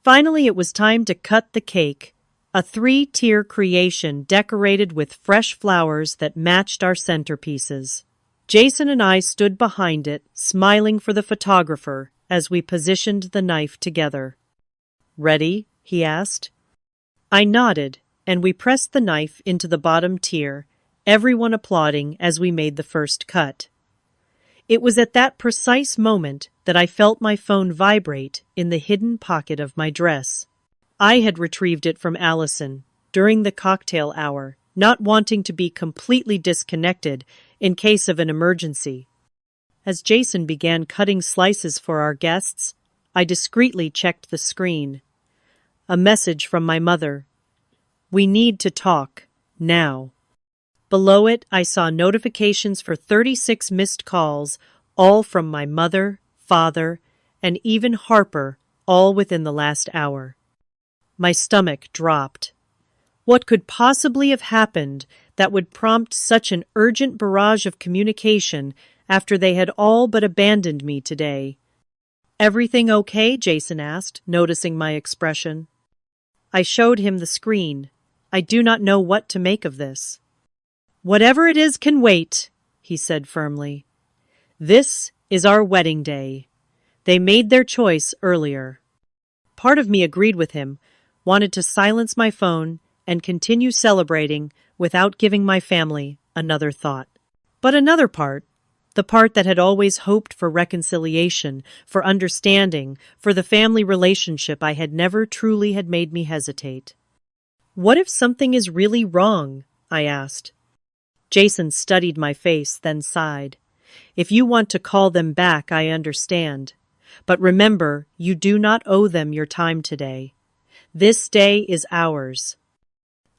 Finally, it was time to cut the cake, a 3-tier creation decorated with fresh flowers that matched our centerpieces. Jason and I stood behind it, smiling for the photographer as we positioned the knife together. "Ready?" he asked. I nodded, and we pressed the knife into the bottom tier, everyone applauding as we made the first cut. It was at that precise moment that I felt my phone vibrate in the hidden pocket of my dress. I had retrieved it from Allison during the cocktail hour, not wanting to be completely disconnected in case of an emergency. As Jason began cutting slices for our guests, I discreetly checked the screen. A message from my mother. "We need to talk, now." Below it, I saw notifications for 36 missed calls, all from my mother, father, and even Harper, all within the last hour. My stomach dropped. What could possibly have happened that would prompt such an urgent barrage of communication after they had all but abandoned me today? "Everything okay?" Jason asked, noticing my expression. I showed him the screen. "I do not know what to make of this." "Whatever it is can wait," he said firmly. "This is our wedding day. They made their choice earlier. Part of me agreed with him, wanted to silence my phone and continue celebrating without giving my family another thought. But another part, the part that had always hoped for reconciliation, for understanding, for the family relationship I had never truly had made me hesitate. What if something is really wrong? I asked. Jason studied my face, then sighed. If you want to call them back, I understand. But remember, you do not owe them your time today. This day is ours.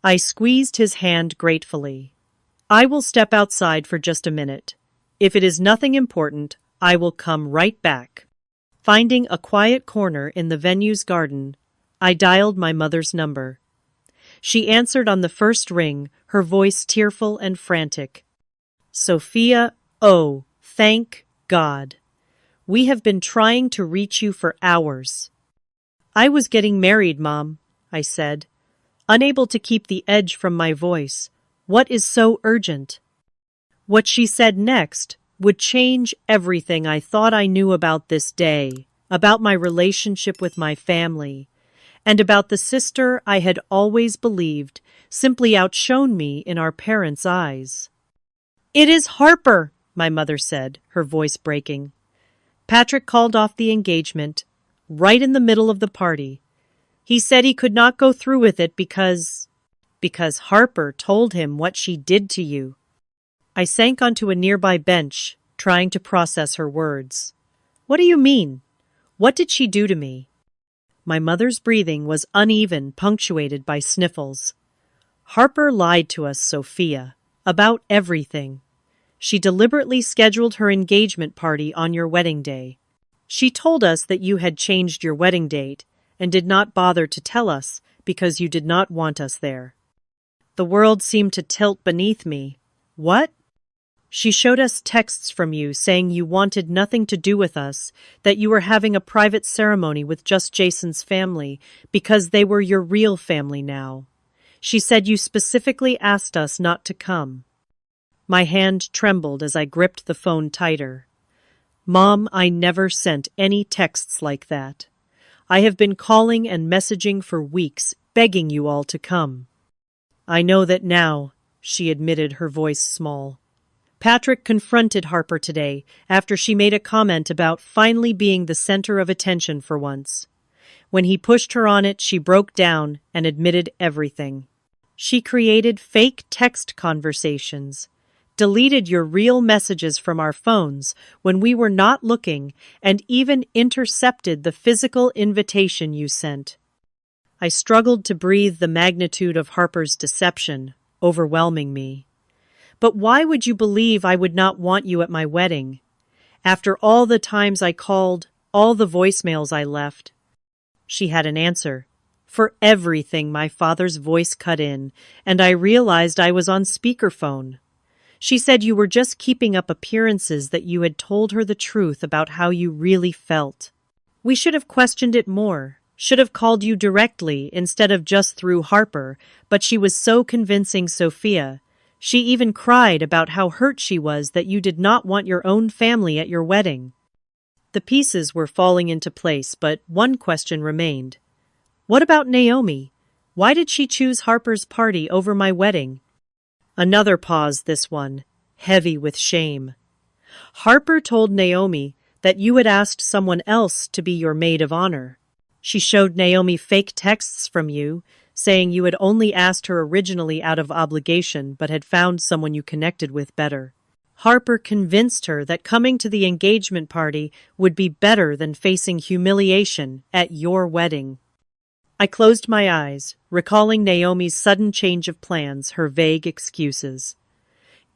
I squeezed his hand gratefully. I will step outside for just a minute. If it is nothing important, I will come right back. Finding a quiet corner in the venue's garden, I dialed my mother's number. She answered on the first ring, her voice tearful and frantic. Sophia, oh, thank God. We have been trying to reach you for hours. I was getting married, Mom, I said, unable to keep the edge from my voice. What is so urgent? What she said next would change everything I thought I knew about this day, about my relationship with my family, and about the sister I had always believed simply outshone me in our parents' eyes. It is Harper, my mother said, her voice breaking. Patrick called off the engagement, right in the middle of the party. He said he could not go through with it because Harper told him what she did to you. I sank onto a nearby bench, trying to process her words. What do you mean? What did she do to me? My mother's breathing was uneven, punctuated by sniffles. Harper lied to us, Sophia, about everything. She deliberately scheduled her engagement party on your wedding day. She told us that you had changed your wedding date and did not bother to tell us because you did not want us there. The world seemed to tilt beneath me. What? She showed us texts from you saying you wanted nothing to do with us, that you were having a private ceremony with just Jason's family because they were your real family now. She said you specifically asked us not to come. My hand trembled as I gripped the phone tighter. Mom, I never sent any texts like that. I have been calling and messaging for weeks, begging you all to come. I know that now, she admitted, her voice small. Patrick confronted Harper today after she made a comment about finally being the center of attention for once. When he pushed her on it, she broke down and admitted everything. She created fake text conversations, deleted your real messages from our phones when we were not looking, and even intercepted the physical invitation you sent. I struggled to breathe, the magnitude of Harper's deception overwhelming me. But why would you believe I would not want you at my wedding? After all the times I called, all the voicemails I left. She had an answer. For everything, my father's voice cut in, and I realized I was on speakerphone. She said you were just keeping up appearances, that you had told her the truth about how you really felt. We should have questioned it more, should have called you directly instead of just through Harper, but she was so convincing, Sophia. She even cried about how hurt she was that you did not want your own family at your wedding. The pieces were falling into place, but one question remained. What about Naomi? Why did she choose Harper's party over my wedding? Another pause, this one, heavy with shame. Harper told Naomi that you had asked someone else to be your maid of honor. She showed Naomi fake texts from you, saying you had only asked her originally out of obligation but had found someone you connected with better. Harper convinced her that coming to the engagement party would be better than facing humiliation at your wedding. I closed my eyes, recalling Naomi's sudden change of plans, her vague excuses.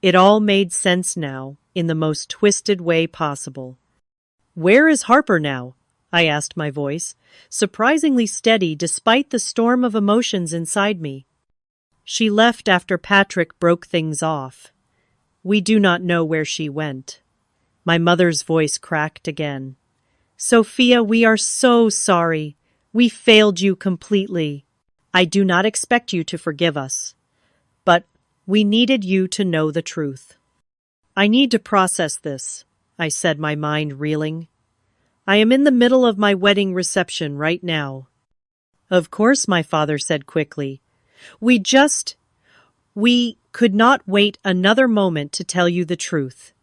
It all made sense now, in the most twisted way possible. Where is Harper now? I asked, my voice surprisingly steady despite the storm of emotions inside me. She left after Patrick broke things off. We do not know where she went. My mother's voice cracked again. Sophia, we are so sorry. We failed you completely. I do not expect you to forgive us. But we needed you to know the truth. I need to process this. I said, my mind reeling. I am in the middle of my wedding reception right now. Of course, my father said quickly. We could not wait another moment to tell you the truth.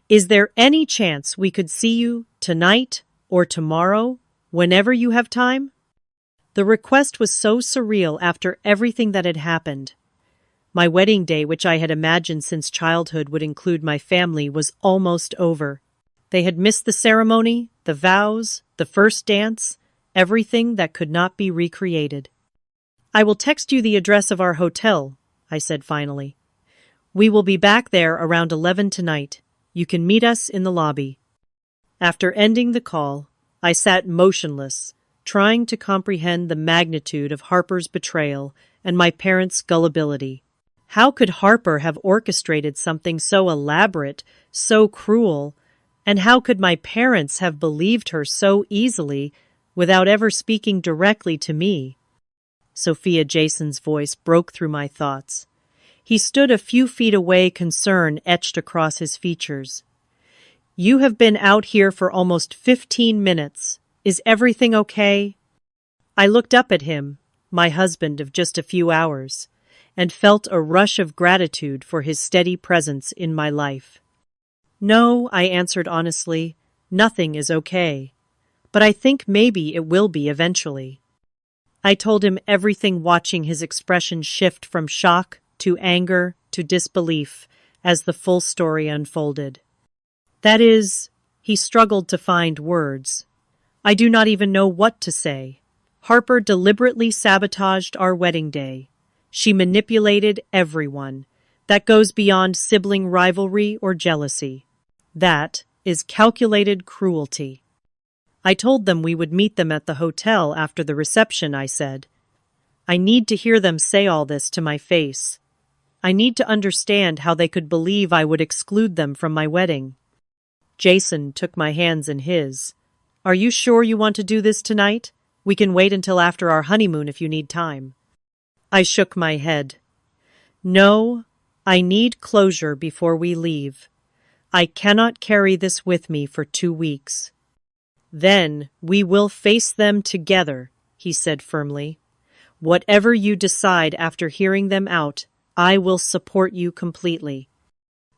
Is there any chance we could see you tonight or tomorrow, whenever you have time? The request was so surreal after everything that had happened. My wedding day, which I had imagined since childhood would include my family, was almost over. They had missed the ceremony, the vows, the first dance, everything that could not be recreated. I will text you the address of our hotel, I said finally. We will be back there around 11 tonight. You can meet us in the lobby. After ending the call, I sat motionless, trying to comprehend the magnitude of Harper's betrayal and my parents' gullibility. How could Harper have orchestrated something so elaborate, so cruel, and how could my parents have believed her so easily without ever speaking directly to me? Sophia Jason's voice broke through my thoughts. He stood a few feet away, concern etched across his features. You have been out here for almost 15 minutes. Is everything okay? I looked up at him, my husband of just a few hours, and felt a rush of gratitude for his steady presence in my life. No, I answered honestly, nothing is okay. But I think maybe it will be eventually. I told him everything, watching his expression shift from shock to anger to disbelief as the full story unfolded. That is, he struggled to find words. I do not even know what to say. Harper deliberately sabotaged our wedding day. She manipulated everyone. That goes beyond sibling rivalry or jealousy. That is calculated cruelty. I told them we would meet them at the hotel after the reception, I said. I need to hear them say all this to my face. I need to understand how they could believe I would exclude them from my wedding. Jason took my hands in his. Are you sure you want to do this tonight? We can wait until after our honeymoon if you need time. I shook my head. No, I need closure before we leave. I cannot carry this with me for 2 weeks. Then we will face them together, he said firmly. Whatever you decide after hearing them out, I will support you completely.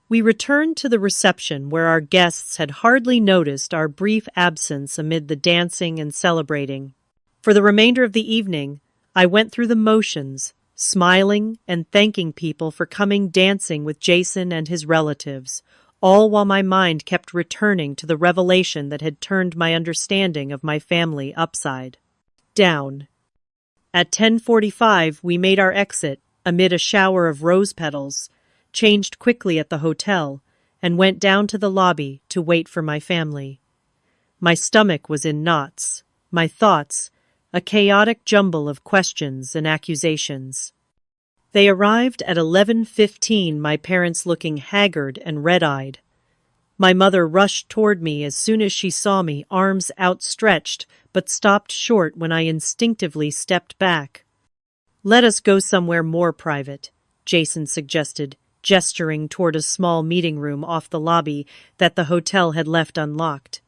We returned to the reception where our guests had hardly noticed our brief absence amid the dancing and celebrating. For the remainder of the evening, I went through the motions, smiling and thanking people for coming dancing with Jason and his relatives, all while my mind kept returning to the revelation that had turned my understanding of my family upside down. At 10:45, we made our exit amid a shower of rose petals, changed quickly at the hotel, and went down to the lobby to wait for my family. My stomach was in knots, my thoughts a chaotic jumble of questions and accusations. They arrived at 11:15, my parents looking haggard and red-eyed. My mother rushed toward me as soon as she saw me, arms outstretched, but stopped short when I instinctively stepped back. Let us go somewhere more private, Jason suggested, gesturing toward a small meeting room off the lobby that the hotel had left unlocked.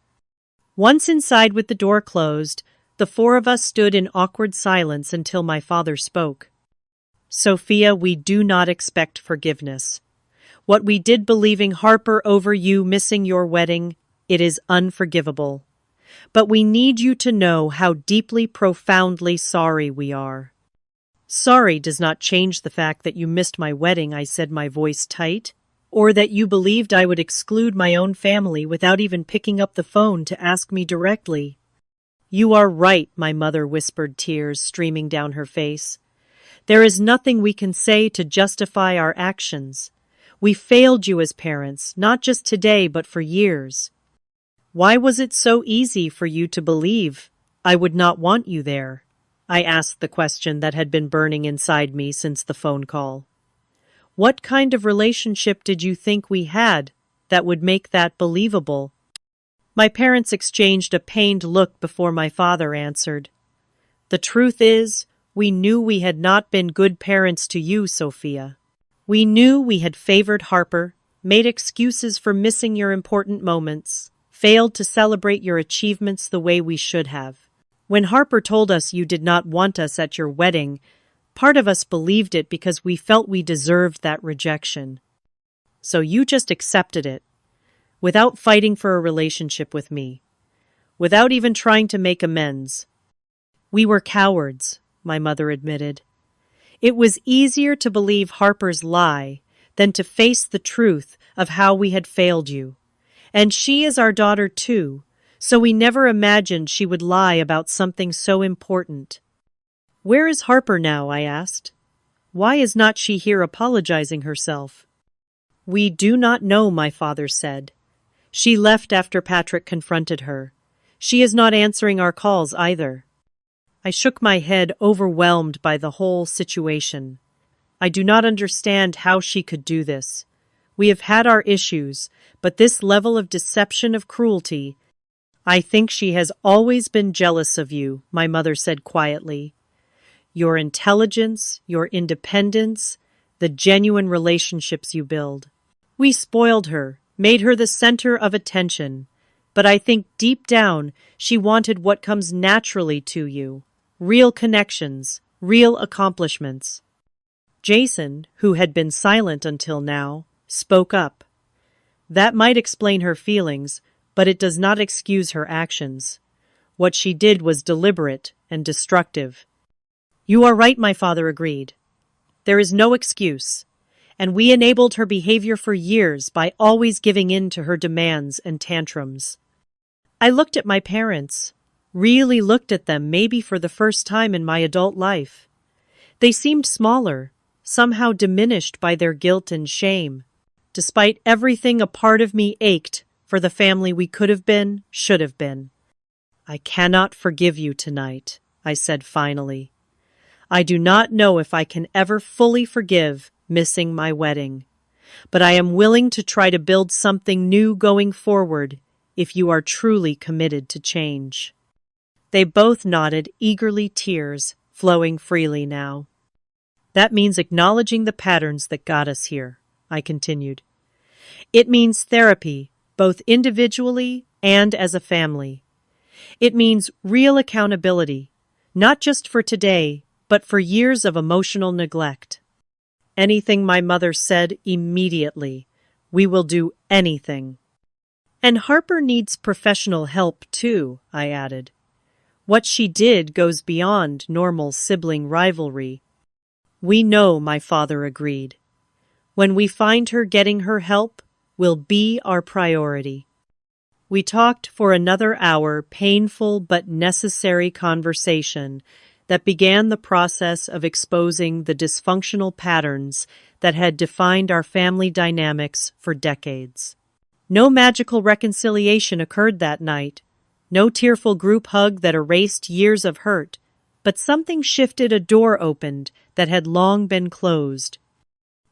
Once inside with the door closed, the four of us stood in awkward silence until my father spoke. Sophia, we do not expect forgiveness. What we did believing Harper over you missing your wedding, it is unforgivable. But we need you to know how deeply, profoundly sorry we are. Sorry does not change the fact that you missed my wedding, I said, my voice tight, or that you believed I would exclude my own family without even picking up the phone to ask me directly. You are right, my mother whispered, tears streaming down her face. There is nothing we can say to justify our actions. We failed you as parents, not just today, but for years. Why was it so easy for you to believe I would not want you there? I asked the question that had been burning inside me since the phone call. What kind of relationship did you think we had that would make that believable? My parents exchanged a pained look before my father answered. The truth is, we knew we had not been good parents to you, Sophia. We knew we had favored Harper, made excuses for missing your important moments, failed to celebrate your achievements the way we should have. When Harper told us you did not want us at your wedding, part of us believed it because we felt we deserved that rejection. So you just accepted it, without fighting for a relationship with me, without even trying to make amends. We were cowards, my mother admitted. It was easier to believe Harper's lie than to face the truth of how we had failed you. And she is our daughter too, so we never imagined she would lie about something so important. Where is Harper now? I asked. Why is not she here apologizing herself? We do not know, my father said. She left after Patrick confronted her. She is not answering our calls either. I shook my head, overwhelmed by the whole situation. I do not understand how she could do this. We have had our issues, but this level of deception, of cruelty. I think she has always been jealous of you, my mother said quietly. Your intelligence, your independence, the genuine relationships you build. We spoiled her, made her the center of attention, but I think deep down she wanted what comes naturally to you. Real connections, real accomplishments. Jason, who had been silent until now, spoke up. That might explain her feelings, but it does not excuse her actions. What she did was deliberate and destructive. You are right, my father agreed. There is no excuse, and we enabled her behavior for years by always giving in to her demands and tantrums. I looked at my parents, really looked at them maybe for the first time in my adult life. They seemed smaller, somehow diminished by their guilt and shame. Despite everything, a part of me ached for the family we could have been, should have been. I cannot forgive you tonight, I said finally. I do not know if I can ever fully forgive missing my wedding, but I am willing to try to build something new going forward if you are truly committed to change. They both nodded, eagerly, tears flowing freely now. That means acknowledging the patterns that got us here, I continued. It means therapy, both individually and as a family. It means real accountability, not just for today, but for years of emotional neglect. Anything, my mother said immediately. We will do anything. And Harper needs professional help too, I added. What she did goes beyond normal sibling rivalry. We know, my father agreed. When we find her, getting her help will be our priority. We talked for another hour, painful but necessary conversation that began the process of exposing the dysfunctional patterns that had defined our family dynamics for decades. No magical reconciliation occurred that night, no tearful group hug that erased years of hurt, but something shifted, a door opened that had long been closed.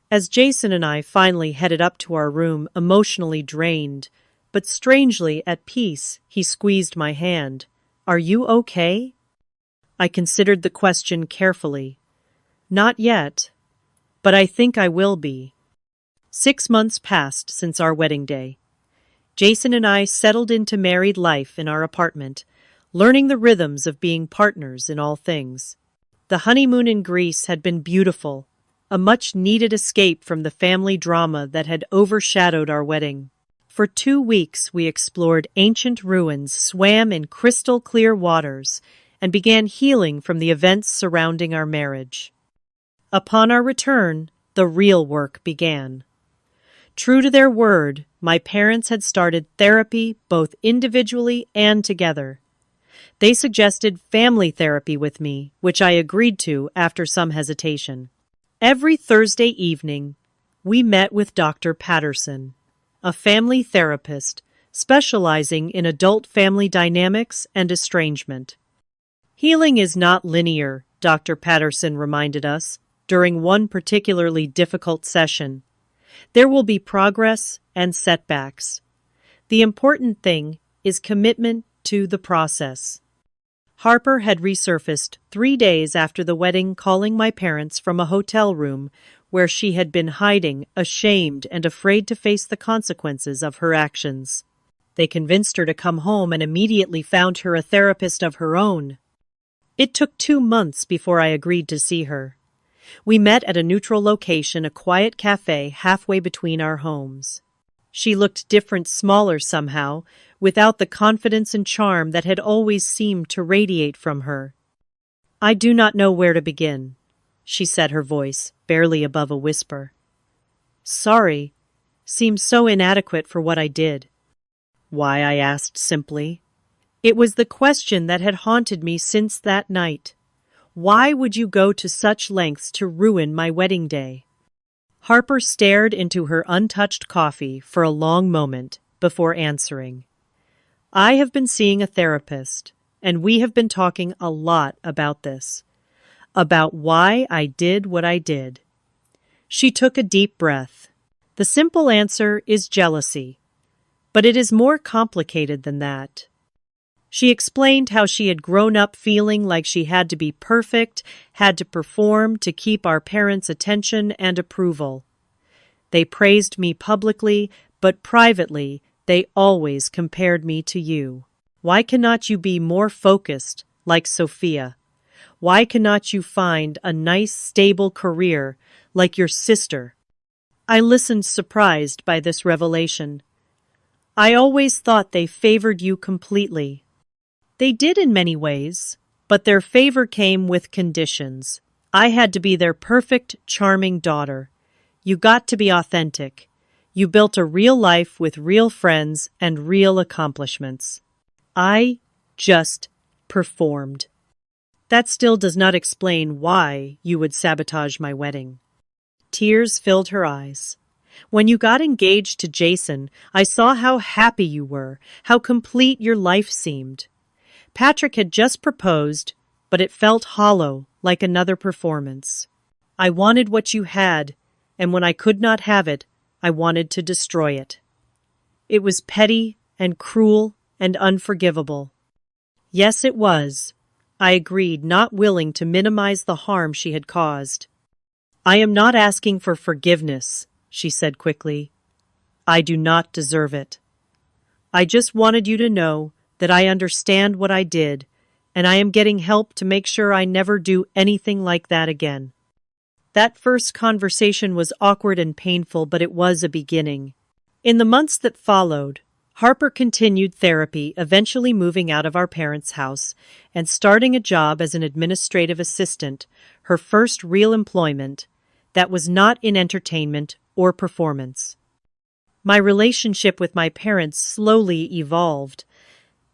As Jason and I finally headed up to our room, emotionally drained, but strangely at peace, he squeezed my hand. Are you okay? I considered the question carefully. Not yet, but I think I will be. 6 months passed since our wedding day. Jason and I settled into married life in our apartment, learning the rhythms of being partners in all things. The honeymoon in Greece had been beautiful, a much-needed escape from the family drama that had overshadowed our wedding. For 2 weeks we explored ancient ruins, swam in crystal-clear waters, and began healing from the events surrounding our marriage. Upon our return, the real work began. True to their word, my parents had started therapy both individually and together. They suggested family therapy with me, which I agreed to after some hesitation. Every Thursday evening, we met with Dr. Patterson, a family therapist specializing in adult family dynamics and estrangement. Healing is not linear, Dr. Patterson reminded us during one particularly difficult session. There will be progress and setbacks. The important thing is commitment to the process. Harper had resurfaced 3 days after the wedding, calling my parents from a hotel room where she had been hiding, ashamed and afraid to face the consequences of her actions. They convinced her to come home and immediately found her a therapist of her own. It took 2 months before I agreed to see her. We met at a neutral location, a quiet cafe halfway between our homes. She looked different, smaller somehow, without the confidence and charm that had always seemed to radiate from her. "I do not know where to begin," she said, her voice barely above a whisper. "Sorry, seems so inadequate for what I did." "Why?" I asked simply. It was the question that had haunted me since that night. Why would you go to such lengths to ruin my wedding day? Harper stared into her untouched coffee for a long moment before answering. "I have been seeing a therapist, and we have been talking a lot about this. About why I did what I did." She took a deep breath. "The simple answer is jealousy, but it is more complicated than that." She explained how she had grown up feeling like she had to be perfect, had to perform to keep our parents' attention and approval. "They praised me publicly, but privately they always compared me to you. Why cannot you be more focused, like Sophia? Why cannot you find a nice, stable career, like your sister?" I listened, surprised by this revelation. "I always thought they favored you completely." "They did in many ways, but their favor came with conditions. I had to be their perfect, charming daughter. You got to be authentic. You built a real life with real friends and real accomplishments. I just performed. That still does not explain why you would sabotage my wedding." Tears filled her eyes. "When you got engaged to Jason, I saw how happy you were, how complete your life seemed. Patrick had just proposed, but it felt hollow, like another performance. I wanted what you had, and when I could not have it, I wanted to destroy it. It was petty and cruel and unforgivable." "Yes, it was," I agreed, not willing to minimize the harm she had caused. "I am not asking for forgiveness," she said quickly. "I do not deserve it. I just wanted you to know that I understand what I did, and I am getting help to make sure I never do anything like that again." That first conversation was awkward and painful, but it was a beginning. In the months that followed, Harper continued therapy, eventually moving out of our parents' house and starting a job as an administrative assistant, her first real employment that was not in entertainment or performance. My relationship with my parents slowly evolved.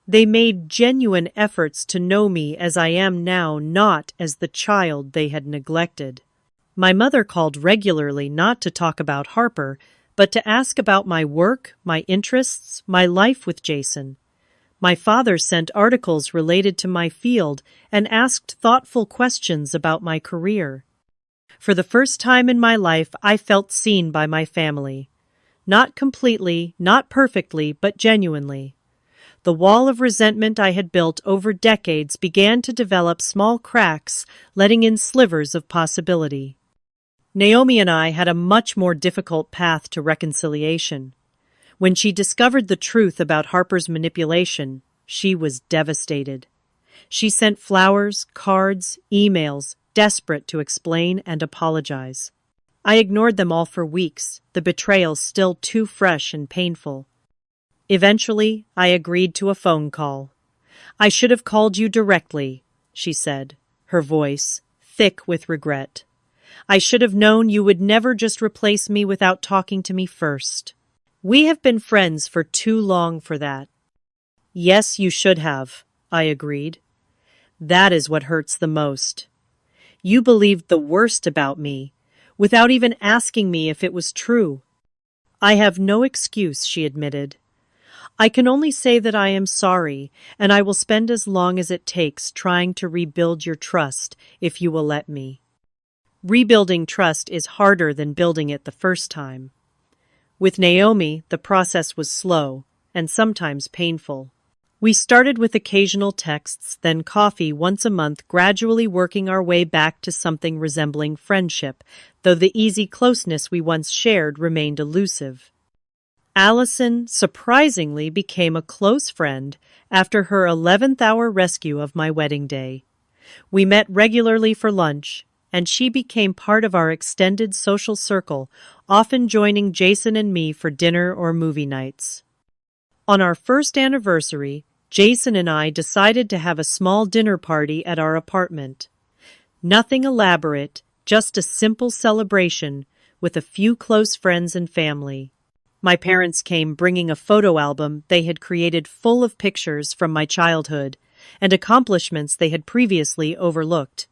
They made genuine efforts to know me as I am now, not as the child they had neglected. My mother called regularly not to talk about Harper, but to ask about my work, my interests, my life with Jason. My father sent articles related to my field and asked thoughtful questions about my career. For the first time in my life, I felt seen by my family. Not completely, not perfectly, but genuinely. The wall of resentment I had built over decades began to develop small cracks, letting in slivers of possibility. Naomi and I had a much more difficult path to reconciliation. When she discovered the truth about Harper's manipulation, she was devastated. She sent flowers, cards, emails, desperate to explain and apologize. I ignored them all for weeks, the betrayal still too fresh and painful. Eventually, I agreed to a phone call. "I should have called you directly," she said, her voice thick with regret. "I should have known you would never just replace me without talking to me first. We have been friends for too long for that." "Yes, you should have," I agreed. "That is what hurts the most. You believed the worst about me, without even asking me if it was true." "I have no excuse," she admitted. "I can only say that I am sorry, and I will spend as long as it takes trying to rebuild your trust if you will let me." Rebuilding trust is harder than building it the first time. With Naomi, the process was slow and sometimes painful. We started with occasional texts, then coffee once a month, gradually working our way back to something resembling friendship, though the easy closeness we once shared remained elusive. Allison, surprisingly, became a close friend after her 11th hour rescue of my wedding day. We met regularly for lunch, and she became part of our extended social circle, often joining Jason and me for dinner or movie nights. On our first anniversary, Jason and I decided to have a small dinner party at our apartment. Nothing elaborate, just a simple celebration with a few close friends and family. My parents came bringing a photo album they had created full of pictures from my childhood and accomplishments they had previously overlooked.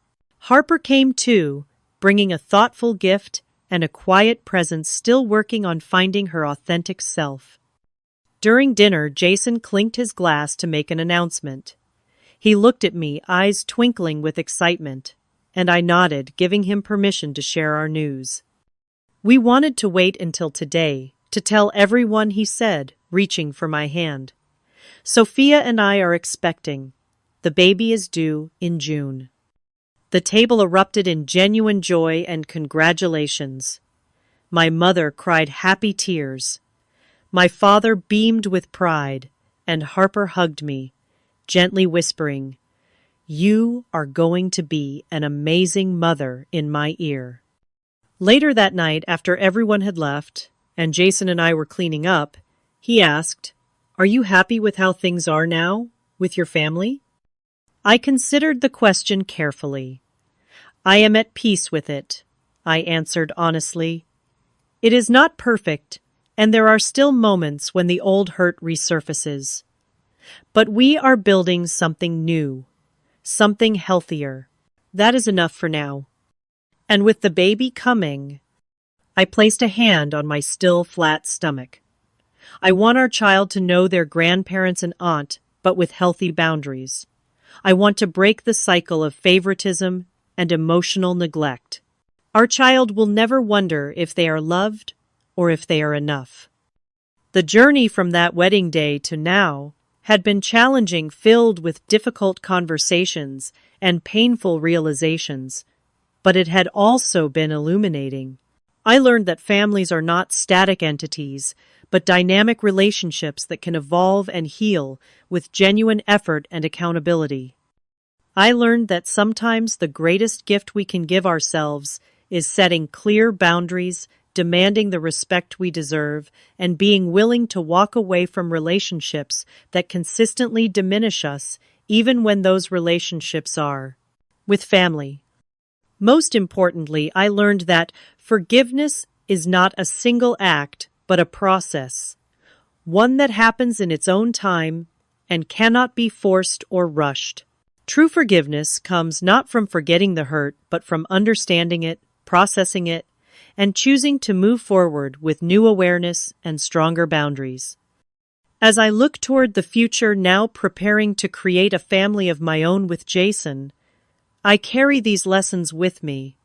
Harper came too, bringing a thoughtful gift and a quiet presence, still working on finding her authentic self. During dinner, Jason clinked his glass to make an announcement. He looked at me, eyes twinkling with excitement, and I nodded, giving him permission to share our news. We wanted to wait until today to tell everyone, he said, reaching for my hand. Sophia and I are expecting. The baby is due in June. The table erupted in genuine joy and congratulations. My mother cried happy tears. My father beamed with pride, and Harper hugged me, gently whispering, "You are going to be an amazing mother," in my ear. Later that night, after everyone had left, and Jason and I were cleaning up, he asked, "Are you happy with how things are now, with your family?" I considered the question carefully. "I am at peace with it," I answered honestly. "It is not perfect, and there are still moments when the old hurt resurfaces. But we are building something new, something healthier. That is enough for now." And with the baby coming, I placed a hand on my still flat stomach. I want our child to know their grandparents and aunt, but with healthy boundaries. I want to break the cycle of favoritism and emotional neglect. Our child will never wonder if they are loved or if they are enough. The journey from that wedding day to now had been challenging, filled with difficult conversations and painful realizations, but it had also been illuminating. I learned that families are not static entities, but dynamic relationships that can evolve and heal with genuine effort and accountability. I learned that sometimes the greatest gift we can give ourselves is setting clear boundaries, demanding the respect we deserve, and being willing to walk away from relationships that consistently diminish us, even when those relationships are with family. Most importantly, I learned that forgiveness is not a single act, but a process, one that happens in its own time and cannot be forced or rushed. True forgiveness comes not from forgetting the hurt, but from understanding it, processing it, and choosing to move forward with new awareness and stronger boundaries. As I look toward the future, now preparing to create a family of my own with Jason, I carry these lessons with me.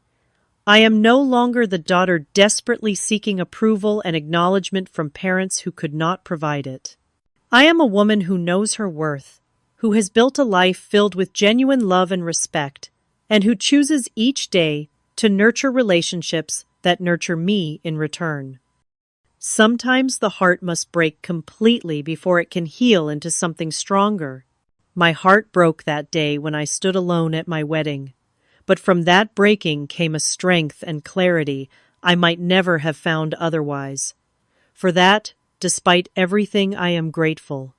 I am no longer the daughter desperately seeking approval and acknowledgement from parents who could not provide it. I am a woman who knows her worth, who has built a life filled with genuine love and respect, and who chooses each day to nurture relationships that nurture me in return. Sometimes the heart must break completely before it can heal into something stronger. My heart broke that day when I stood alone at my wedding, but from that breaking came a strength and clarity I might never have found otherwise. For that, despite everything, I am grateful.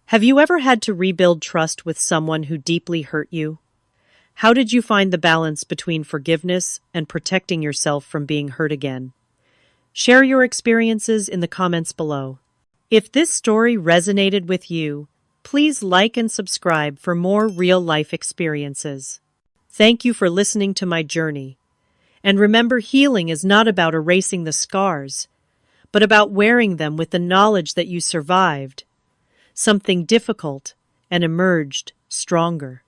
Have you ever had to rebuild trust with someone who deeply hurt you? How did you find the balance between forgiveness and protecting yourself from being hurt again? Share your experiences in the comments below. If this story resonated with you, please like and subscribe for more real-life experiences. Thank you for listening to my journey. And remember, healing is not about erasing the scars, but about wearing them with the knowledge that you survived something difficult and emerged stronger.